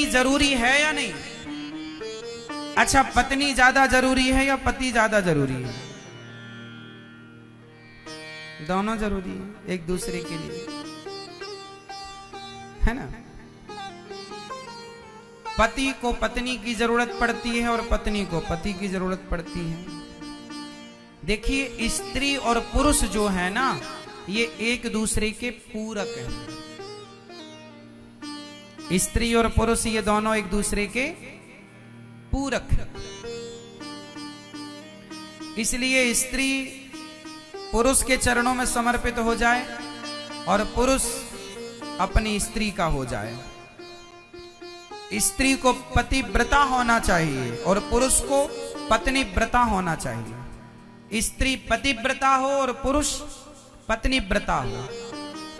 जरूरी है या नहीं? अच्छा, पत्नी ज्यादा जरूरी है या पति ज्यादा जरूरी है? दोनों जरूरी है एक दूसरे के लिए, है ना। पति को पत्नी की जरूरत पड़ती है और पत्नी को पति की जरूरत पड़ती है। देखिए, स्त्री और पुरुष जो है ना, ये एक दूसरे के पूरक हैं। स्त्री और पुरुष ये दोनों एक दूसरे के पूरक हैं। इसलिए स्त्री पुरुष के चरणों में समर्पित हो जाए और पुरुष अपनी स्त्री का हो जाए। स्त्री को पतिव्रता होना चाहिए और पुरुष को पत्नीव्रता होना चाहिए। स्त्री पतिव्रता हो और पुरुष पत्नीव्रता हो।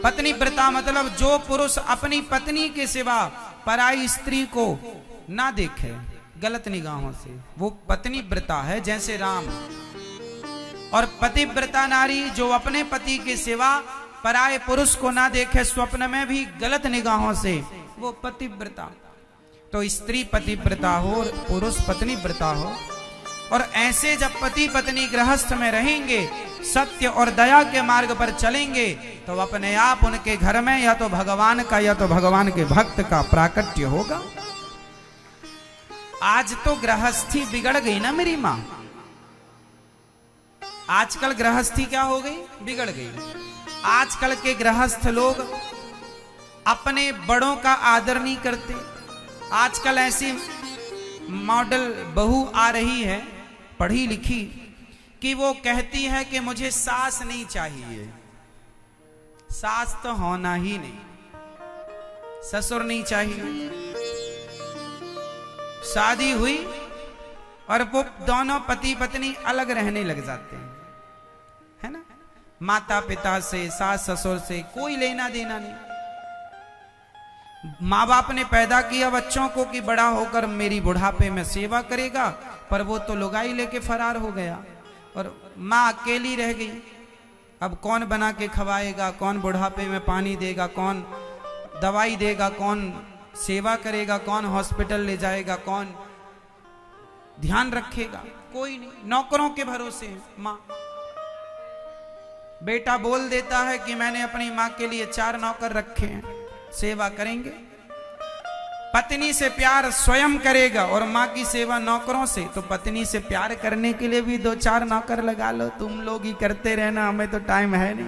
पत्नीव्रता मतलब जो पुरुष अपनी पत्नी के सिवा पराई स्त्री को ना देखे गलत निगाहों से, वो पत्नीव्रता है, जैसे राम। और पतिव्रता नारी जो अपने पति के सिवा पराये पुरुष को ना देखे स्वप्न में भी गलत निगाहों से, वो पतिव्रता। तो स्त्री पतिव्रता हो और पुरुष पत्नीव्रता हो। और ऐसे जब पति पत्नी गृहस्थ में रहेंगे, सत्य और दया के मार्ग पर चलेंगे, तो अपने आप उनके घर में या तो भगवान का या तो भगवान के भक्त का प्राकट्य होगा। आज तो गृहस्थी बिगड़ गई ना मेरी मां। आजकल गृहस्थी क्या हो गई? बिगड़ गई। आजकल के गृहस्थ लोग अपने बड़ों का आदर नहीं करते। आजकल ऐसी मॉडल बहू आ रही है पढ़ी लिखी कि वो कहती है कि मुझे सास नहीं चाहिए। सास तो होना ही नहीं, ससुर नहीं चाहिए। शादी हुई और वो दोनों पति पत्नी अलग रहने लग जाते हैं, है ना। माता पिता से, सास ससुर से कोई लेना देना नहीं। माँ बाप ने पैदा किया बच्चों को कि बड़ा होकर मेरी बुढ़ापे में सेवा करेगा, पर वो तो लुगाई लेके फरार हो गया और माँ अकेली रह गई। अब कौन बना के खवाएगा, कौन बुढ़ापे में पानी देगा, कौन दवाई देगा, कौन सेवा करेगा, कौन हॉस्पिटल ले जाएगा, कौन ध्यान रखेगा? कोई नहीं। नौकरों के भरोसे माँ। बेटा बोल देता है कि मैंने अपनी माँ के लिए 4 नौकर रखे हैं, सेवा करेंगे। पत्नी से प्यार स्वयं करेगा और माँ की सेवा नौकरों से। तो पत्नी से प्यार करने के लिए भी 2-4 नौकर लगा लो, तुम लोग ही करते रहना, हमें तो टाइम है नहीं।